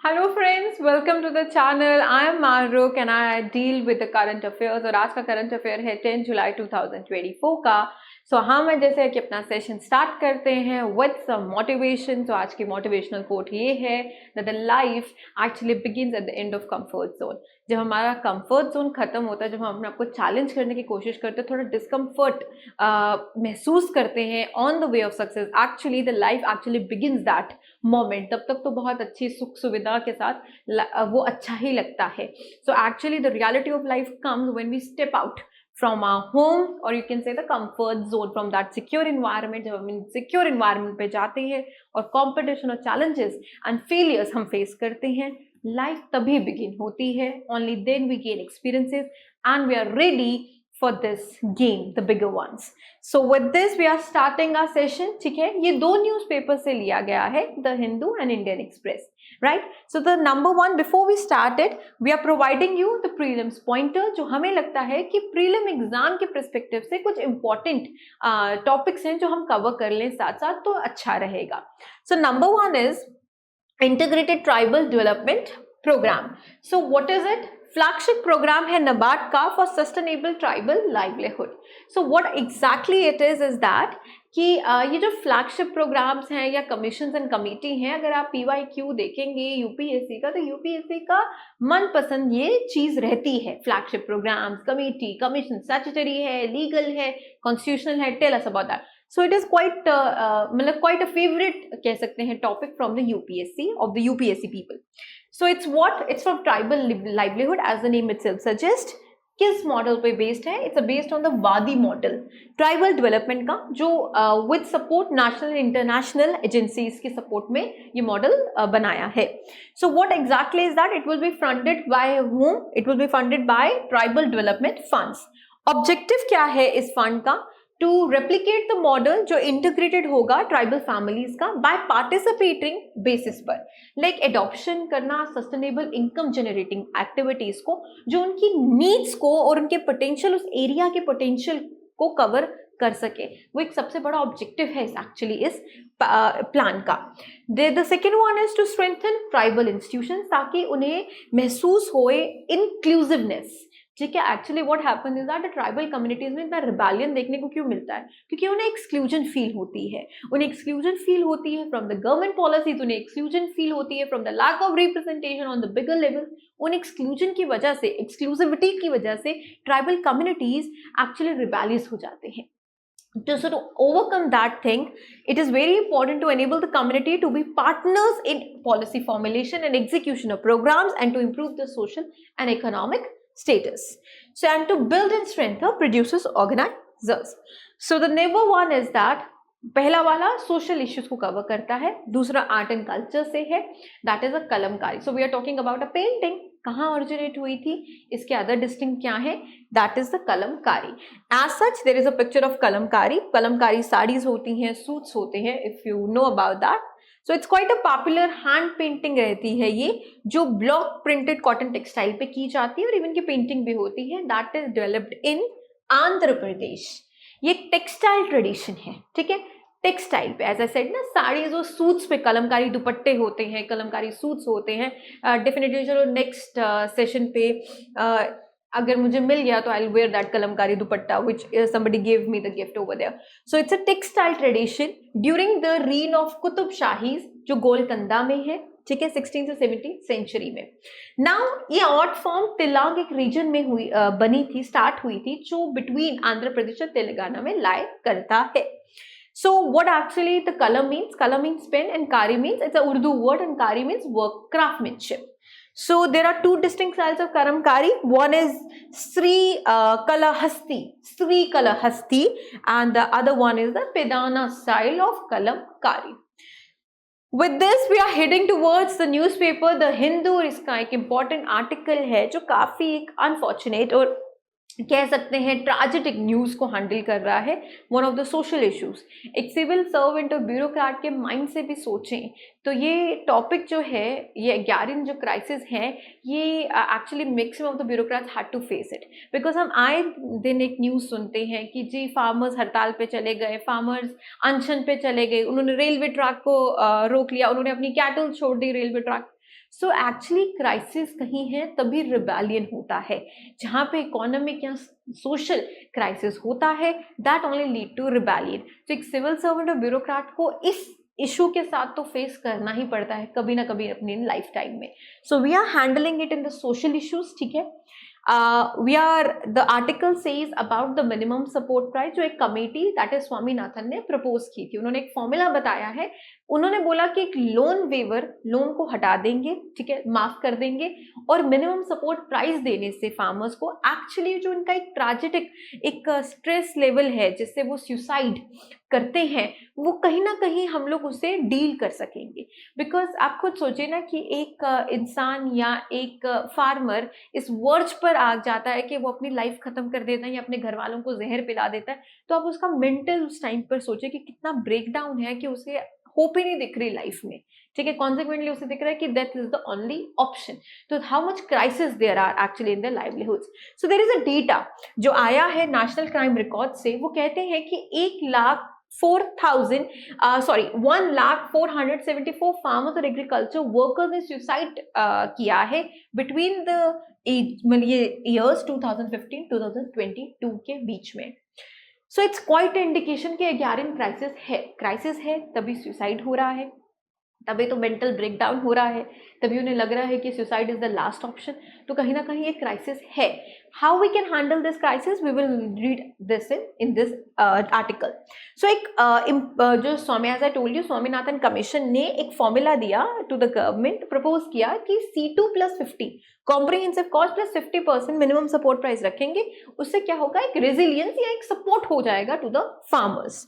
Hello friends, welcome to the channel. I am Mahrukh and I deal with the current affairs और आज का current affair है 10 जुलाई 2024 का। हम जैसे कि अपना सेशन स्टार्ट करते हैं with some motivation। तो आज की motivational quote ये है that the life actually begins at the end of comfort zone। जब हमारा comfort zone खत्म होता है, जब हम अपने आप को चैलेंज करने की कोशिश करते हैं, थोड़ा डिस्कम्फर्ट महसूस करते हैं on the way of success, actually the life actually begins that moment। तब तक तो बहुत अच्छी सुख सुविधा के साथ वो अच्छा ही लगता है। So actually the reality of life comes when we step out from our home or you can say the comfort zone, from that secure environment। जब हम secure environment पे जाते हैं और competition और challenges and failures हम face करते हैं, life तभी begin होती है। Only then we gain experiences and we are ready for this game, the bigger ones। So with this we are starting our session। ठीक है, ये दो न्यूज़पेपर से लिया गया है, The Hindu and Indian Express, right? So the number one, before we started, we are providing you the prelims pointer, जो हमें लगता है कि prelim exam के perspective से कुछ important topics हैं जो हम cover कर लें साथ साथ, तो अच्छा रहेगा। So number one is Integrated Tribal Development Program। So what is it? Flagship program है नाबार्ड का for sustainable tribal livelihood. So what exactly it is that कि ये जो फ्लैगशिप प्रोग्राम्स हैं या कमीशंस एंड कमेटी हैं, अगर आप PYQ देखेंगे यूपीएससी का, तो यूपीएससी का मनपसंद ये चीज रहती है। Flagship programmes, committee, commission, statutory है, लीगल है, कॉन्स्टिट्यूशनल है, tell us about that. So it is quite मतलब क्वाइट अ फेवरेट कह सकते हैं topic from the UPSC of the UPSC people. So it's what? It's from tribal livelihood, as the name itself suggests। किस model पे based है? It's based on the वादी model, tribal development का, जो with support national international agencies के support में ये model बनाया है। सो what exactly is that? It will be funded by whom? It will be funded by tribal development funds. Objective क्या है इस फंड का? टू रेप्लिकेट द मॉडल जो इंटीग्रेटेड होगा ट्राइबल फैमिलीज का बाय पार्टिसिपेटिंग बेसिस पर, लाइक एडॉप्शन करना sustainable income generating activities को, जो उनकी नीड्स को और उनके पोटेंशियल, उस एरिया के पोटेंशियल को कवर कर सके। वो एक सबसे बड़ा ऑब्जेक्टिव है एक्चुअली इस प्लान का। The second one is to strengthen tribal institution, ताकि उन्हें महसूस होए इंक्लूसिवनेस। ठीक है, actually what happen is that tribal communities में इतना रिबेलियन देखने को क्यों मिलता है? क्योंकि उन्हें एक्सक्लूजन फील होती है। उन्हें एक्सक्लूजन फील होती है फ्रॉम द गवर्नमेंट पॉलिसीज, उन्हें एक्सक्लूजन फील होती है from the lack of representation on the bigger level. उन एक्सक्लूजन की वजह से, एक्सक्लूसिविटी की वजह से ट्राइबल कम्युनिटीज एक्चुअली रिबेलियस हो जाते हैं। So to overcome that thing, it is very important to enable the community to be partners in policy formulation and execution of programs and to improve the social and economic status. So and to build and strengthen producers organizers. So the number one is that पहला वाला social issues को cover करता है, दूसरा art and culture से है, that is a Kalamkari. So we are talking about a painting, कहाँ originate हुई थी, इसके अदर डिस्टिंक्ट क्या है, that is the Kalamkari. As such there is a picture of Kalamkari. Kalamkari saris होती हैं, सूट्स होते हैं, if you know about that. So it's quite a popular hand painting रहती है ये, जो ब्लॉक प्रिंटेड कॉटन टेक्सटाइल पे की जाती है और इवन की पेंटिंग भी होती है। That is developed in Andhra Pradesh. ये टेक्सटाइल ट्रेडिशन है, ठीक है, टेक्सटाइल पे, एज आई सेड ना, साड़ीज और सूट्स पे कलमकारी दुपट्टे होते हैं, कलमकारी सूट्स होते हैं। डेफिनेटली चलो नेक्स्ट सेशन पे अगर मुझे मिल गया तो I will where that Kalamkari dupatta which somebody gave me the gift over there। So it's a textile tradition during the reign of Qutb Shahis, जो गोलकंदा में है, ठीक है, 16th से 17th सेंचुरी में। नाउ ये आर्ट फॉर्म तिलांग एक रीजन में हुई बनी थी, स्टार्ट हुई थी, जो बिटवीन आंध्र प्रदेश और तेलंगाना में लाई करता है। So what actually the color means? Color means pen and kari means, it's a Urdu word, and kari means work, craftsmanship. So there are two distinct styles of kalamkari. One is Sri Kalahasti, Sri Kalahasti, and the other one is the Pedana style of kalamkari। With this we are heading towards the newspaper The Hindu, और इसका एक important article है जो काफी एक unfortunate और कह सकते हैं ट्रेजिक न्यूज को हैंडल कर रहा है, one of the social issues. एक सिविल सर्वेंट और ब्यूरोक्रेट के माइंड से भी सोचें तो ये टॉपिक जो है, ये 11 जो क्राइसिस है, ये actually maximum of the bureaucrats had to face it, because हम आए दिन एक न्यूज़ सुनते हैं कि जी फार्मर्स हड़ताल पे चले गए, फार्मर्स अनशन पे चले गए, उन्होंने रेलवे ट्रैक को रोक लिया, उन्होंने अपनी कैटल छोड़ दी railway track. So actually crisis कहीं है तभी रिबेलियन होता है, जहाँ पे इकोनॉमिक या सोशल क्राइसिस होता है, that only lead to rebellion. तो एक सिविल सर्वेंट और ब्यूरोक्रेट को इस इशू के साथ तो फेस करना ही पड़ता है कभी ना कभी अपनी लाइफ टाइम में। So we are handling it in the social issues, ठीक है। The article says about the minimum support price, जो एक कमेटी दैट इज स्वामीनाथन ने प्रपोज की थी। उन्होंने एक फॉर्मूला बताया है। उन्होंने बोला कि एक लोन वेवर, लोन को हटा देंगे, ठीक है, माफ कर देंगे, और मिनिमम सपोर्ट प्राइस देने से फार्मर्स को एक्चुअली जो उनका एक ट्रेजेडिक एक स्ट्रेस लेवल है जिससे वो सुसाइड करते हैं, वो कहीं ना कहीं हम लोग उसे डील कर सकेंगे। बिकॉज आप खुद सोचिए ना कि एक इंसान या एक फार्मर इस वर्ज पर आ जाता है कि वो अपनी लाइफ खत्म कर देता है या अपने घर वालों को जहर पिला देता है, तो आप उसका मेंटल उस टाइम पर सोचिए कि कितना ब्रेक डाउन है, कि उसे होप ही नहीं दिख रही लाइफ में, ठीक है। कॉन्सिक्वेंटली उसे दिख रहा है कि death is the only option. तो how much crisis there are actually in the livelihoods. So there is a data जो आया है नेशनल क्राइम रिकॉर्ड से, वो कहते हैं कि 1,0474 फार्मर्स और एग्रीकल्चर वर्कर्स ने सुसाइड किया है बिटवीन द ईयर्स 2015-2022 के बीच में। सो इट्स क्वाइट इंडिकेशन कि अगेन क्राइसिस है तभी सुसाइड हो रहा है, तभी तो मेंटल ब्रेकडाउन हो रहा है, तभी उन्हें लग रहा है कि suicide is the last option. तो कहीं ना कहीं एक क्राइसिस है। How we can handle this crisis, we will read this in this article. So एक जो as I told you, Swaminathan commission ने एक फॉर्मूला दिया टू द गवर्नमेंट, प्रपोज किया कि C2+50 comprehensive cost plus 50% minimum support price रखेंगे। उससे क्या होगा, एक रेजिलियंस या एक सपोर्ट हो जाएगा to the farmers.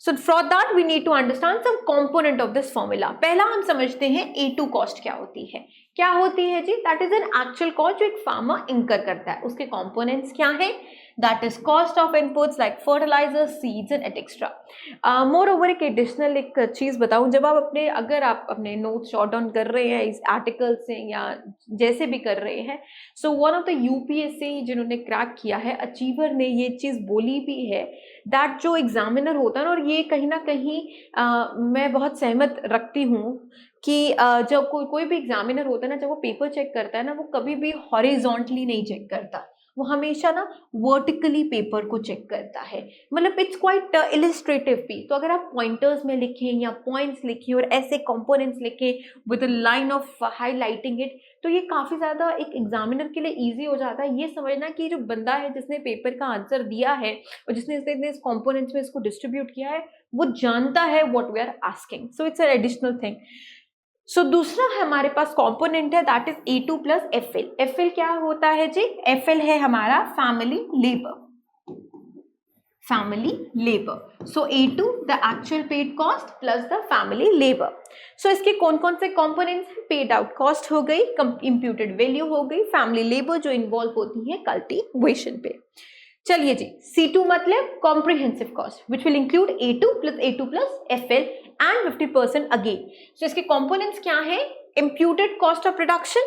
So for that we need to understand some component of this formula. पहला हम समझते हैं A2 कॉस्ट क्या होती है। क्या होती है जी? That is an actual cost जो एक फार्मर इंकर करता है। उसके कंपोनेंट्स क्या है? That is cost of inputs like fertiliser, seeds and extra. Moreover एक एडिशनल एक चीज बताऊं, जब आप अगर आप अपने नोट्स शॉर्ट डाउन कर रहे हैं इस आर्टिकल से या जैसे भी कर रहे हैं, so one of the UPSC जिन्होंने क्रैक किया है, अचीवर ने ये चीज बोली भी है दैट जो एग्जामिनर होता है ना, और ये कहीं ना कहीं मैं बहुत सहमत रखती हूँ कि जब कोई भी एग्जामिनर होता है ना, जब वो पेपर चेक करता है ना, वो कभी भी हॉरिजॉन्टली नहीं चेक करता, वो हमेशा ना वर्टिकली पेपर को चेक करता है। मतलब इट्स क्वाइट इलिस्ट्रेटिव भी। तो अगर आप पॉइंटर्स में लिखें या पॉइंट्स लिखें और ऐसे कंपोनेंट्स लिखें with a line of highlighting it, तो ये काफ़ी ज़्यादा एक एग्जामिनर के लिए ईजी हो जाता है ये समझना कि जो बंदा है जिसने पेपर का आंसर दिया है और जिसने इस कॉम्पोनेंट्स में इसको डिस्ट्रीब्यूट किया है, वो जानता है what we are asking. So it's an additional thing. So दूसरा हमारे पास कंपोनेंट है that is A2 plus FL। FL क्या होता है जी? FL है हमारा family labour. So A2 the actual paid cost plus the family labour. So इसके कौन कौन से कंपोनेंट्स हैं? पेड आउट कॉस्ट हो गई, इंप्यूटेड वैल्यू हो गई, फैमिली लेबर जो इन्वॉल्व होती है कल्टीवेशन पे। चलिए जी, C2 मतलब comprehensive cost which will include A2 plus FL and 50% again. So इसके कंपोनेंट्स क्या है? इम्प्यूटेड कॉस्ट ऑफ प्रोडक्शन,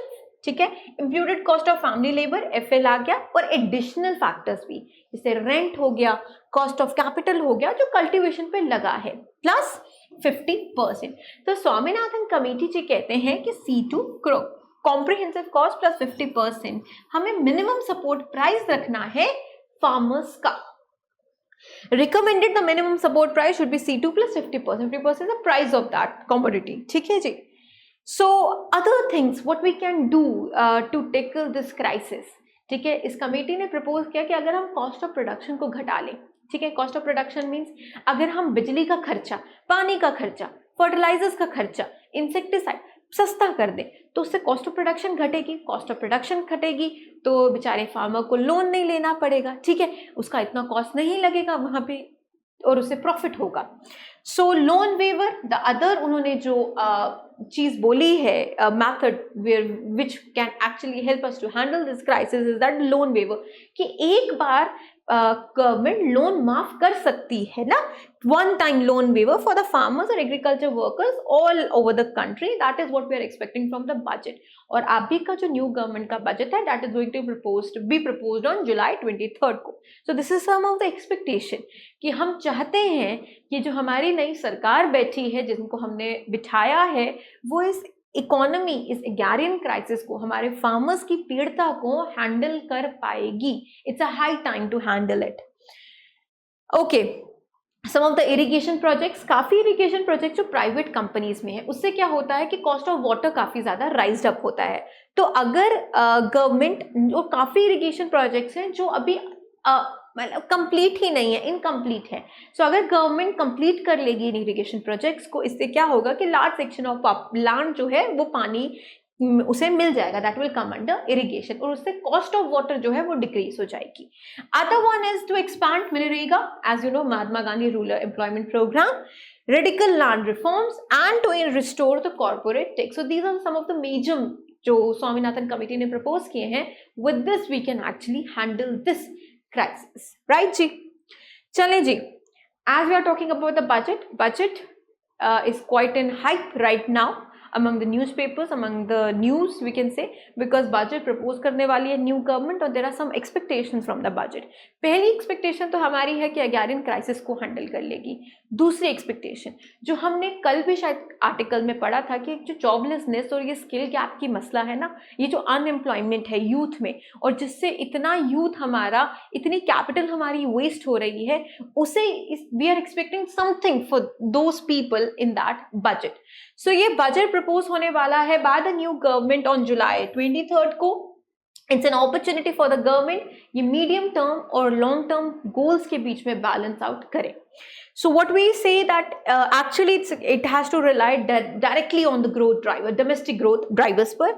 ठीक है, imputed cost of family labour FL आ गया, और एडिशनल फैक्टर्स भी जैसे रेंट हो गया, कॉस्ट ऑफ कैपिटल हो गया जो कल्टीवेशन पे लगा है, प्लस 50%। तो स्वामीनाथन कमेटी जी कहते हैं कि C2 कॉम्प्रिहेंसिव कॉस्ट प्लस 50% हमें मिनिमम सपोर्ट प्राइस रखना है फार्मर्स का। Recommended the minimum support price should be C2 plus 50%. 50% is the price of that commodity. ठीक है जी? So other things what we can do to tackle this crisis, ठीक है, इस committee ने propose किया कि अगर हम कॉस्ट ऑफ प्रोडक्शन को घटा लें, ठीक है, कॉस्ट ऑफ प्रोडक्शन मीन्स अगर हम बिजली का खर्चा, पानी का खर्चा, फर्टिलाइजर्स का खर्चा, इंसेक्टिसाइड सस्ता कर दें, तो उससे कॉस्ट ऑफ प्रोडक्शन घटेगी। कॉस्ट ऑफ प्रोडक्शन घटेगी तो बेचारे फार्मर को लोन नहीं लेना पड़ेगा, ठीक है, उसका इतना कॉस्ट नहीं लगेगा वहाँ पे और उससे प्रॉफिट होगा। So loan waiver the other उन्होंने जो चीज बोली है method which can actually help us to handle this crisis is that loan waiver, कि एक बार गवर्नमेंट लोन माफ कर सकती है ना, one time loan waiver for the farmers और agriculture workers all over the country. That is what we are expecting from the budget. और अभी का जो न्यू गवर्नमेंट का बजट है that is going to be proposed on July 23 को। So this is some of the expectation कि हम चाहते हैं कि जो हमारी नई सरकार बैठी है जिनको हमने बिठाया है वो इस इकोनॉमी इस एग्रारियन क्राइसिस को, हमारे फार्मर्स की पीड़िता को हैंडल कर पाएगी? It's a high time to handle it. Okay, some of the irrigation projects, काफी इरिगेशन प्रोजेक्ट जो प्राइवेट कंपनीज में है, उससे क्या होता है कि कॉस्ट ऑफ वाटर काफी ज्यादा राइज अप होता है। तो अगर गवर्नमेंट, और काफी इरिगेशन प्रोजेक्ट्स हैं जो अभी मतलब कंप्लीट ही नहीं है, इनकम्प्लीट है, सो अगर गवर्नमेंट कंप्लीट कर लेगी इन इरिगेशन प्रोजेक्ट्स को, इससे क्या होगा कि लार्ज सेक्शन ऑफ लैंड जो है वो पानी उसे मिल जाएगा, that will come under irrigation, और उससे कॉस्ट ऑफ वाटर जो है वो डिक्रीज हो जाएगी। Other one is to expand मनरेगा, as you know, Mahatma Gandhi rural employment programme, radical land reforms, and to restore the corporate tax. So these are some of the major जो Swaminathan committee ने propose किए हैं। With this we can actually handle this crisis, right जी? चलें जी, as we are talking about the budget is quite in hype right now among the newspapers, among the news we can say, because budget propose करने वाली है new government, और there are some expectations from the budget. पहली expectation तो हमारी है कि एग्रारियन crisis को हैंडल कर लेगी। दूसरी एक्सपेक्टेशन जो हमने कल भी शायद आर्टिकल में पढ़ा था कि जो जॉबलेसनेस और ये स्किल गैप की मसला है ना, ये जो अनएम्प्लॉयमेंट है यूथ में, और जिससे इतना यूथ हमारा, इतनी कैपिटल हमारी वेस्ट हो रही है, उसे we are expecting something for those people in that budget. So ये बजट प्रपोज होने वाला है by the new government on July 23 को। It's an opportunity for the government, ये मीडियम टर्म और लॉन्ग टर्म गोल्स के बीच में बैलेंस आउट करें। So what we say that actually it has to rely directly on the growth driver, domestic growth drivers पर।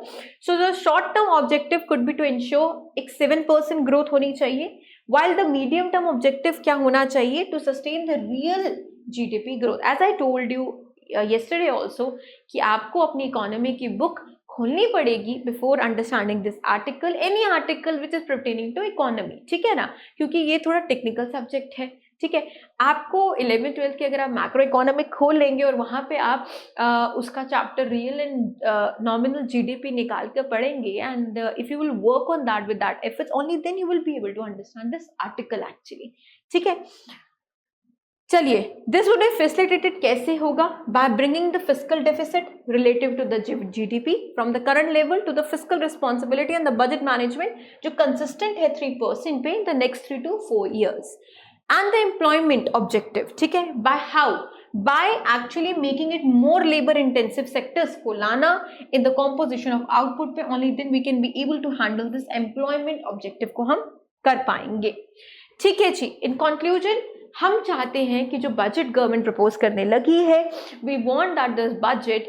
So the short term objective could be to ensure एक 7% growth होनी चाहिए, while the medium term objective क्या होना चाहिए? To sustain the real GDP growth. As I told you yesterday also कि आपको अपनी इकोनॉमी की बुक खोलनी पड़ेगी before understanding this article, any article which is pertaining to economy, ठीक है ना, क्योंकि ये थोड़ा टेक्निकल सब्जेक्ट है, ठीक है। आपको 11th-12th के अगर आप मैक्रो इकोनॉमिक खोल लेंगे और वहाँ पे आप उसका chapter real and nominal GDP निकाल कर पढ़ेंगे, and if you will work on that with that efforts only, then you will be able to understand this article actually, ठीक है। चलिए, दिस वुड बी फैसिलिटेटेड कैसे होगा? By bringing the fiscal deficit relative to the GDP from the current level to the fiscal responsibility and the budget management जो consistent है 3% पे in the next 3 to 4 years, and the employment objective, ठीक है। by how? by actually making it more labor intensive sectors को लाना in the composition of output पे, only then we can be able to handle this employment objective को हम कर पाएंगे, ठीक है जी। इन कंक्लूजन, हम चाहते हैं कि जो बजट गवर्नमेंट प्रपोज करने लगी है, we want that this budget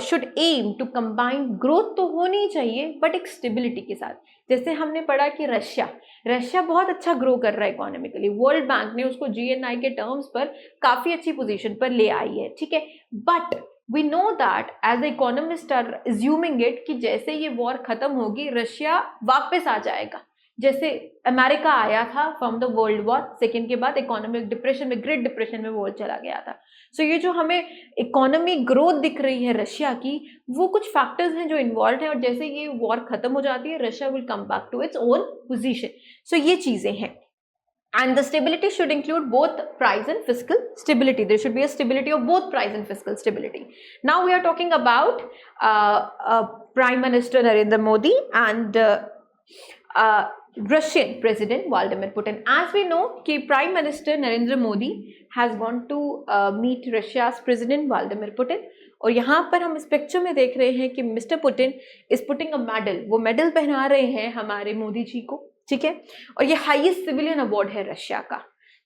should aim to combine growth, तो होनी चाहिए बट एक स्टेबिलिटी के साथ। जैसे हमने पढ़ा कि रशिया बहुत अच्छा ग्रो कर रहा है इकोनॉमिकली, वर्ल्ड बैंक ने उसको GNI के टर्म्स पर काफी अच्छी पोजीशन पर ले आई है, ठीक है। But we know that as the economist are assuming it कि जैसे ये वॉर खत्म होगी, रशिया वापस आ जाएगा, जैसे अमेरिका आया था from the world war second के बाद इकोनॉमिक डिप्रेशन में, ग्रेट डिप्रेशन में वर्ल्ड चला गया था। सो ये जो हमें इकोनॉमी ग्रोथ दिख रही है रशिया की, वो कुछ फैक्टर्स हैं जो इन्वॉल्व हैं, और जैसे ये वॉर खत्म हो जाती है, Russia will come back to its own position. So ये चीजें हैं, and the stability should include both price and fiscal stability. There should be a stability of both price and fiscal stability. Now we are talking about Prime Minister Narendra Modi and Russian President Vladimir Putin. As we know कि Prime Minister Narendra Modi has gone to meet Russia's President Vladimir Putin, और यहाँ पर हम इस picture में देख रहे हैं कि mister Putin is putting a medal, वो मेडल पहना रहे हैं हमारे मोदी जी को, ठीक है। और ये हाईएस्ट सिविलियन अवार्ड है रशिया का,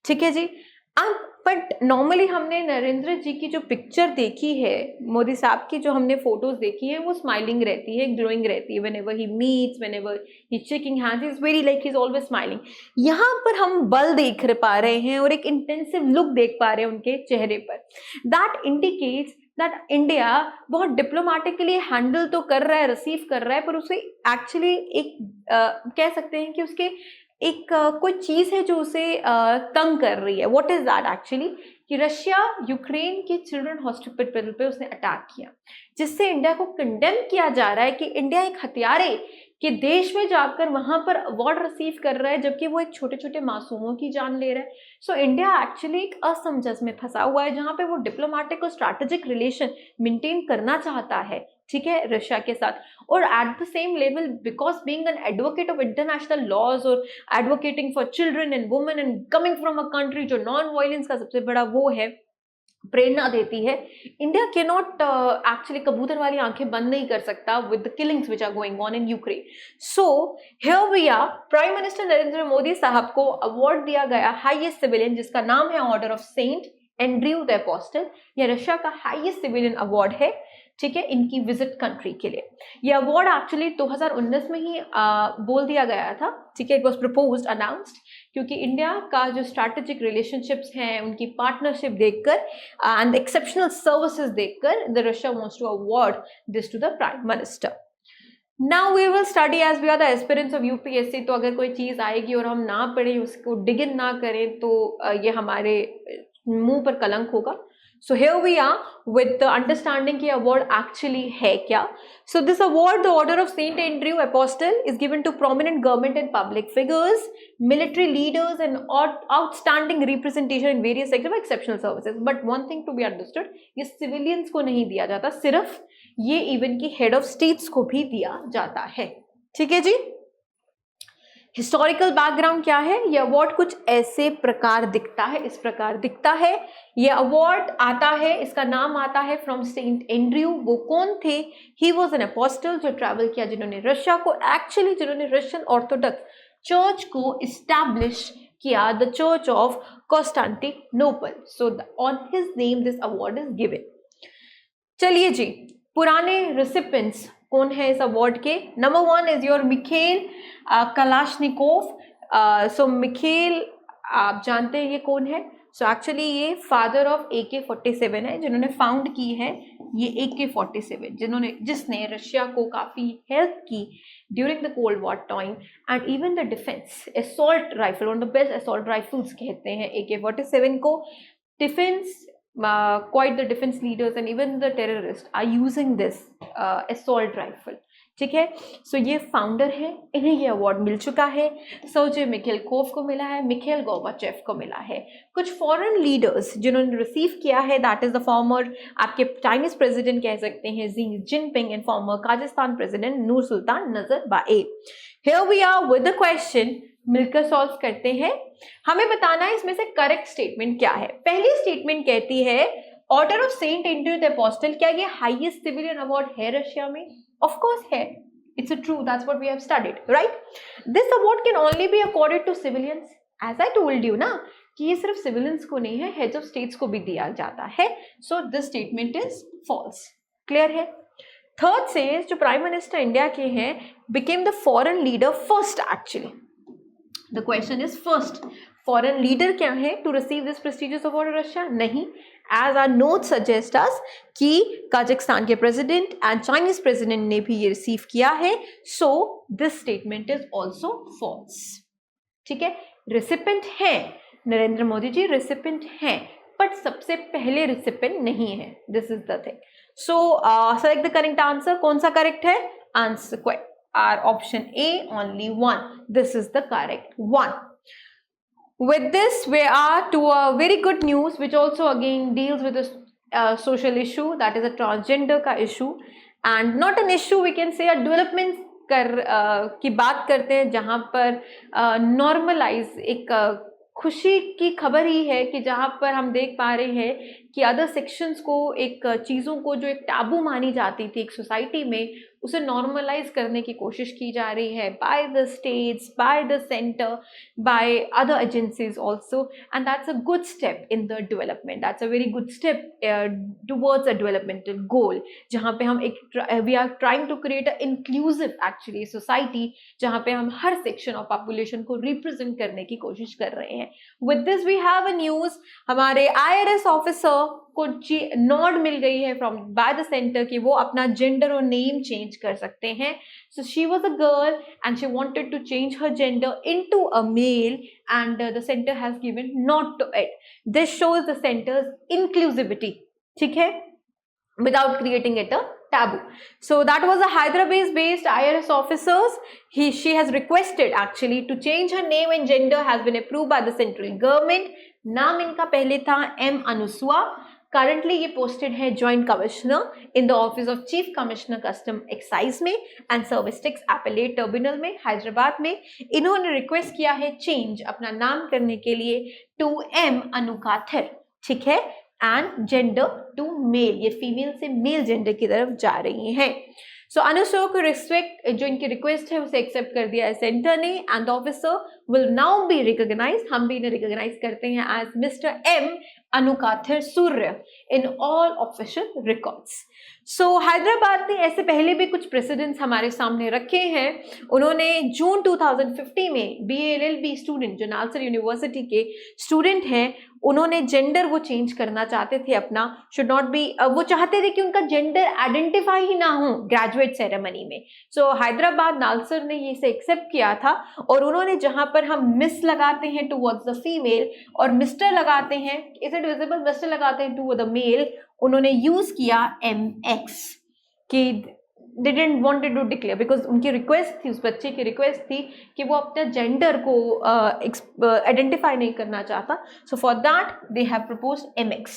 ठीक है जी। अब बट नॉर्मली हमने नरेंद्र जी की जो पिक्चर देखी है, मोदी साहब की जो हमने फोटोज देखी है, वो स्माइलिंग रहती है, ग्लोइंग रहती है, whenever he meets, whenever he shaking hands, he is very like he is always smiling. यहाँ पर हम बल देख पा रहे हैं और एक इंटेंसिव लुक देख पा रहे हैं उनके चेहरे पर। दैट इंडिकेट्स दैट इंडिया बहुत डिप्लोमेटिकली हैंडल तो कर रहा है, रिसीव कर रहा है, पर उसे एक्चुअली एक कह सकते हैं कि उसके एक कोई चीज है जो उसे तंग कर रही है। What is that actually? कि रशिया यूक्रेन के चिल्ड्रन हॉस्पिटल पे उसने अटैक किया, जिससे इंडिया को कंडेम किया जा रहा है कि इंडिया एक हत्यारे के देश में जाकर वहां पर अवार्ड रिसीव कर रहा है, जबकि वो एक छोटे छोटे मासूमों की जान ले रहा है। सो इंडिया एक्चुअली एक असमंजस में फंसा हुआ है, जहां पे वो डिप्लोमेटिक और स्ट्रैटेजिक रिलेशन मेंटेन करना चाहता है, ठीक है, रशिया के साथ, और at the same level because being an advocate of international laws और advocating for children and women and coming from a country जो नॉन वायलेंस का सबसे बड़ा वो है, प्रेरणा देती है, इंडिया के नॉट एक्चुअली कबूतर वाली आंखें बंद नहीं कर सकता with the killings which are going on in Ukraine. So here we are, prime minister Narendra Modi साहब को अवार्ड दिया गया हाईएस्ट सिविलियन, जिसका नाम है order of Saint Andrew the apostle. यह रशिया का हाईएस्ट सिविलियन अवार्ड है, ठीक है, इनकी विजिट कंट्री के लिए। ये अवार्ड एक्चुअली 2019 में ही बोल दिया गया था, ठीक है, इट वाज प्रपोज्ड अनाउंस्ड, क्योंकि इंडिया का जो स्ट्रैटेजिक रिलेशनशिप्स हैं, उनकी पार्टनरशिप देखकर एंड एक्सेप्शनल सर्विसेज देखकर the Russia wants to award this to the prime minister. Now we will study as we are the aspirants of UPSC. तो अगर कोई चीज आएगी और हम ना पढ़ें, उसको डिग इन ना करें, तो ये हमारे मुंह पर कलंक होगा। So here we are with the understanding कि award actually है क्या। So this award, the Order of Saint Andrew Apostle, is given to prominent government and public figures, military leaders, and outstanding representation in various sectors of exceptional services. But one thing to be understood, ये civilians को नहीं दिया जाता, सिर्फ ये even की head of states को भी दिया जाता है, ठीक है जी। हिस्टोरिकल बैकग्राउंड क्या है, ये अवार्ड कुछ ऐसे प्रकार दिखता है, इस प्रकार दिखता है। ये अवार्ड आता है, इसका नाम आता है फ्रॉम सेंट एंड्रयू। वो कौन थे? ही वॉज एन अपोस्टल जो ट्रैवल किया, जिन्होंने रशिया को एक्चुअली, जिन्होंने रशियन ऑर्थोडॉक्स चर्च को इस्टेब्लिश किया, the church of Constantinople. So on his name this award is given. चलिए जी, पुराने रिसिपेंट्स कौन है इस अवार्ड के? Number 1 is your Michelle Kalashnikov. So Michelle, आप जानते हैं ये कौन है? सो एक्चुअली ये फादर ऑफ AK-47 है, जिन्होंने फाउंड की है ये AK-47, जिसने रशिया को काफी हेल्प की during the cold war time and even the defence assault rifle, one of the best assault rifles कहते हैं AK-47 को। Defence quite the defense leaders and even the terrorists are using this assault rifle, ठीक है। सो ये founder है, इन्हें ये award मिल चुका है। सर्जी मिखेलकोव को मिला है, मिखेल गोर्बाचेव को मिला है। कुछ फॉरेन लीडर्स जिन्होंने रिसीव किया है, दैट इज द फॉर्मर, आपके चाइनीज प्रेसिडेंट कह सकते हैं Xi Jinping and former Kazakhstan president Nursultan Nazarbayev. Here we are with the question, मिलकर सॉल्व करते हैं। हमें बताना है इसमें से करेक्ट स्टेटमेंट क्या है। पहली स्टेटमेंट कहती है order of Saint Andrew the apostle, क्या ये हाईएस्ट सिविलियन अवार्ड है रशिया में? ऑफ कोर्स है, it's a true, that's what we have studied, right. This award can only be accorded to civilians, as I told you ना कि ये सिर्फ civilians को नहीं है, हेड्स ऑफ स्टेट्स को भी दिया जाता है। So this statement is false, clear है। थर्ड सेज जो प्राइम मिनिस्टर इंडिया के हैं became the foreign leader first, actually the question is first foreign leader क्या है to receive this prestigious award Russia? नहीं, as are note suggest us कि Kazakhstan के president and Chinese president ने भी ये रिसीव किया है। So this statement is also false, ठीक है। रिसिपेंट है नरेंद्र मोदी जी, रिसिपेंट हैं, बट सबसे पहले रिसिपेंट नहीं है, this is the thing. So select the correct answer. कौन सा करेक्ट है answer? Our option A, only one. This is the correct one. With this, we are to a very good news, which also again deals with a social issue, that is a transgender का issue, and not an issue, we can say a development की बात करते हैं, जहाँ पर normalize एक खुशी की खबर ही है कि जहाँ पर हम देख पा रहे हैं कि अदर सेक्शंस को, एक चीज़ों को जो एक टैबू मानी जाती थी एक सोसाइटी में, उसे नॉर्मलाइज करने की कोशिश की जा रही है by the states, by the centre, by other agencies also, and that's a good step in the development, that's a very good step towards a developmental goal, जहाँ पे हम we are trying to create a inclusive actually society, जहाँ पे हम हर section of population को represent करने की कोशिश कर रहे हैं। With this we have a news, हमारे IRS ऑफिसर को नॉड मिल गई है फ्रॉम बाय द सेंटर कि वो अपना जेंडर और नेम चेंज कर सकते हैं. So she was a girl and she wanted to change her gender into a male and the centre has given not to it. This shows the centre's inclusivity, ठीक है, without creating it a taboo. So that was a Hyderabad based IRS officers. She has requested actually to change her name and gender, has been approved by the central government. नाम इनका पहले था M अनुस्वा. Currently ये posted है Joint Commissioner in the Office of Chief Commissioner Custom Excise में and Service Tax Appellate Tribunal में हैदराबाद में. इन्होंने रिक्वेस्ट किया है चेंज अपना नाम करने के लिए to M अनुकाथर, ठीक है, एंड जेंडर टू मेल. ये फीमेल से मेल जेंडर की तरफ जा रही हैं. सो अनुसो को रिस्पेक्ट, जो इनकी रिक्वेस्ट है उसे एक्सेप्ट कर दिया है सेंटर ने and officer will now be recognise. हम भी इन्हें रिकॉग्नाइज करते हैं as mister M Anukathir Surya in all official records. So Hyderabad ने ऐसे पहले भी कुछ प्रेसिडेंट्स हमारे सामने रखे हैं. उन्होंने जून 2050 में BALLB स्टूडेंट जो नालसर यूनिवर्सिटी के स्टूडेंट हैं, उन्होंने जेंडर वो चेंज करना चाहते थे अपना, शुड नॉट बी, वो चाहते थे कि उनका जेंडर आइडेंटिफाई ही ना हो ग्रेजुएट सेरेमनी में. सो हैदराबाद नालसर ने ये इसे एक्सेप्ट किया था और उन्होंने जहां पर हम मिस लगाते हैं टुवर्ड्स द फीमेल और मिस्टर लगाते हैं, इज इट विजिबल, मिस्टर लगाते हैं टुवर्ड द मेल, उन्होंने यूज किया MX कि they didn't wanted to declare because उनकी रिक्वेस्ट थी, उस बच्चे की रिक्वेस्ट थी कि वो अपने जेंडर को आइडेंटिफाई नहीं करना चाहता. So for that they have proposed MX.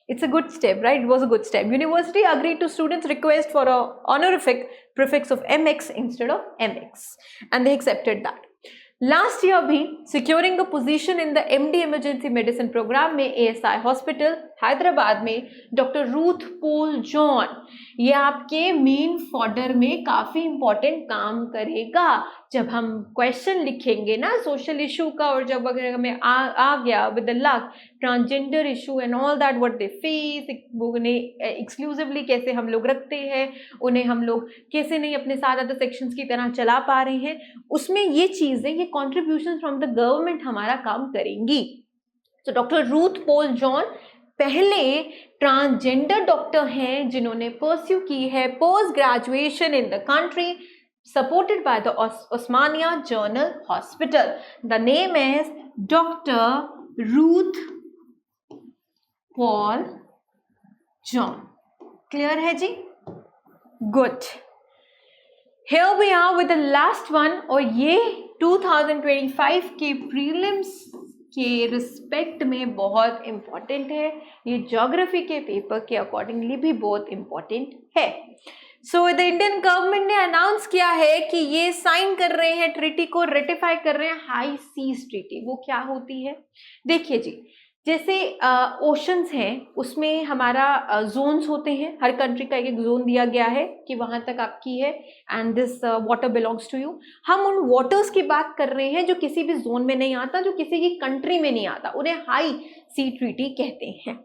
It's a good step, right? It was a good step. University agreed to students' request for a honorific prefix of MX instead of MX, and they accepted that. Last year भी securing a position in the MD emergency medicine programme में ASI hospital Hyderabad में doctor Ruth पोल John, ये आपके main fodder में काफ़ी important काम करेगा. जब हम क्वेश्चन लिखेंगे ना सोशल इशू का, और जब अगर हमें आ गया with the luck transgender issue and all that what they face, उन्हें एक्सक्लूसिवली कैसे हम लोग रखते हैं, उन्हें हम लोग कैसे नहीं अपने साथ अदर सेक्शंस की तरह चला पा रहे हैं, उसमें ये चीज़ें, ये कॉन्ट्रीब्यूशन फ्रॉम द गवर्नमेंट हमारा काम करेंगी. तो डॉक्टर रूथ पोल जॉन पहले ट्रांसजेंडर डॉक्टर हैं जिन्होंने परस्यू की है post graduation in the country, supported by the Osmania General Hospital. The name is Dr. Ruth Paul John. Clear है जी? Good. Here we are with the last one, और ये 2025 के prelims के respect में बहुत इम्पॉर्टेंट है. ये ज्योग्राफी के पेपर के अकॉर्डिंगली भी बहुत इम्पॉर्टेंट है. सो द इंडियन गवर्नमेंट ने अनाउंस किया है कि ये साइन कर रहे हैं, ट्रीटी को रेटिफाई कर रहे हैं, हाई सीज ट्रीटी. वो क्या होती है? देखिए जी, जैसे ओशंस हैं उसमें हमारा जोन्स होते हैं, हर कंट्री का एक जोन दिया गया है कि वहाँ तक आपकी है and this water belongs to you. हम उन वाटर्स की बात कर रहे हैं जो किसी भी जोन में नहीं आता, जो किसी की कंट्री में नहीं आता, उन्हें हाई सी ट्रीटी कहते हैं.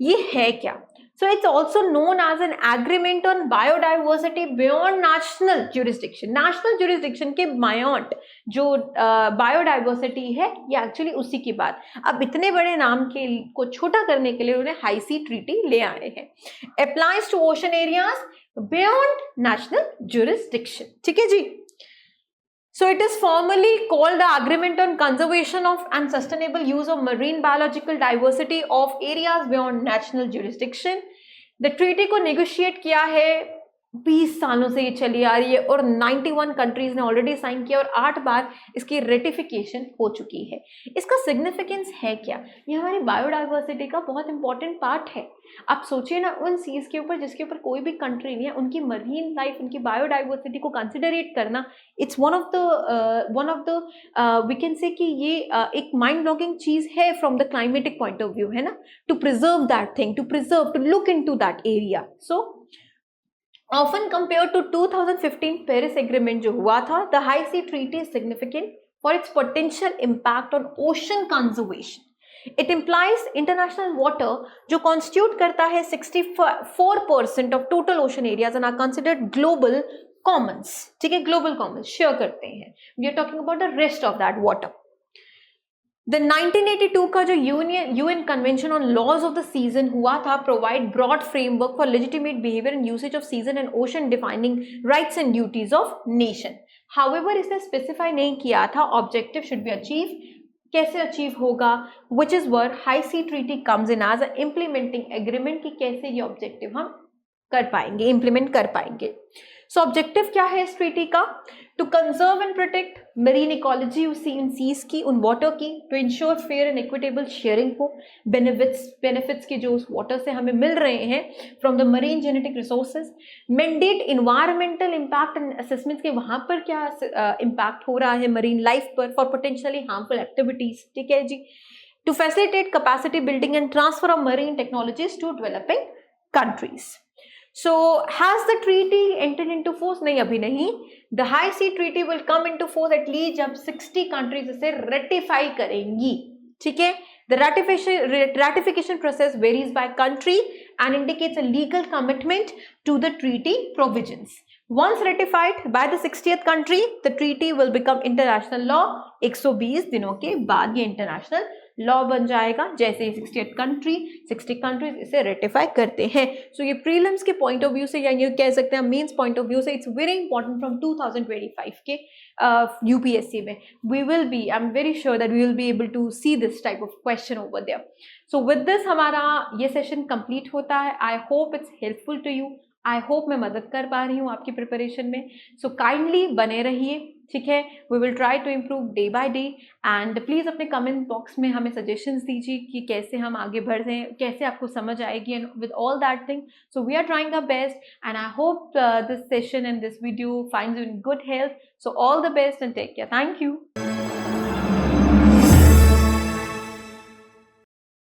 ये है क्या? So it's also known as an agreement on biodiversity beyond national jurisdiction. National jurisdiction के beyond जो biodiversity है, ये actually उसी की बात. अब इतने बड़े नाम के को छोटा करने के लिए उन्हें हाई सी ट्रीटी ले आए हैं. Applies to ocean areas beyond national jurisdiction. ठीक है जी. So it is formally called the Agreement on Conservation of and Sustainable Use of Marine Biological Diversity of Areas Beyond National Jurisdiction. The treaty को negotiate किया है, 20 सालों से ये चली आ रही है और 91 कंट्रीज ने ऑलरेडी साइन किया और 8 बार इसकी रेटिफिकेशन हो चुकी है. इसका सिग्निफिकेंस है क्या? ये हमारी बायोडाइवर्सिटी का बहुत इंपॉर्टेंट पार्ट है. आप सोचिए ना, उन सीज के ऊपर जिसके ऊपर कोई भी कंट्री नहीं है, उनकी मरीन लाइफ, उनकी बायोडाइवर्सिटी को कंसिडरेट करना, it's one of the we can say कि ये एक माइंड ब्लॉगिंग चीज़ है from the climatic point of view, है ना, to preserve that thing, to look into that area. So often compared to 2015 Paris Agreement जो हुआ था, the High Sea Treaty is significant for its potential impact on ocean conservation. It implies international water जो constitute करता है 64% of total ocean areas and are considered global commons. ठीक है, global commons share करते हैं. We are talking about the rest of that water. The 1982 का जो UN convention on laws of the seas हुआ था, provide broad framework for legitimate behaviour and usage of seas and ocean, defining rights and duties of nation. However इसने specify नहीं किया था objective should be achieve, कैसे achieve होगा, which is where high sea treaty comes in as a implementing agreement कि कैसे ये objective हम कर पाएंगे, इंप्लीमेंट कर पाएंगे। सो ऑब्जेक्टिव क्या है इस ट्रीटी का? To conserve and protect marine ecology in seas की, उन वाटर की, to ensure fair and equitable sharing को, बेनिफिट्स के जो उस वाटर से हमें मिल रहे हैं from the marine genetic resources, mandate environmental impact and assessment के वहां पर क्या इम्पैक्ट हो रहा है मरीन लाइफ पर फॉर पोटेंशियली हार्मफुल एक्टिविटीज, ठीक है जी। To facilitate capacity building and transfer of marine technologies to developing countries. So has the treaty entered into force? नहीं, अभी नहीं। The High Sea Treaty will come into force at least जब 60 countries इसे ratify करेंगी, ठीक है। The ratification process varies by country and indicates a legal commitment to the treaty provisions. Once ratified by the 60th country, the treaty will become international law। 120 दिनों के बाद ये international law बन जाएगा जैसे 60 कंट्रीज इसे रेटिफाई करते हैं। सो ये प्रीलिम्स के पॉइंट ऑफ व्यू से या ये कह सकते हैं मेंस पॉइंट ऑफ व्यू से इट्स वेरी इंपॉर्टेंट फ्रॉम 2025 के यूपीएससी में। We will be, I am very sure that we will be able to see this type of question over there. So with this हमारा ये session complete होता है। I hope it's helpful to you, I hope मैं मदद कर पा रही हूँ आपकी प्रिपरेशन में। सो काइंडली बने रहिए, ठीक है। We will try to improve day by day and please अपने कमेंट बॉक्स में हमें सजेशंस दीजिए कि कैसे हम आगे बढ़ें, कैसे आपको समझ आएगी and with all that thing. So we are trying our best and I hope this session and this video finds you in good health. So all the best and take care. Thank you.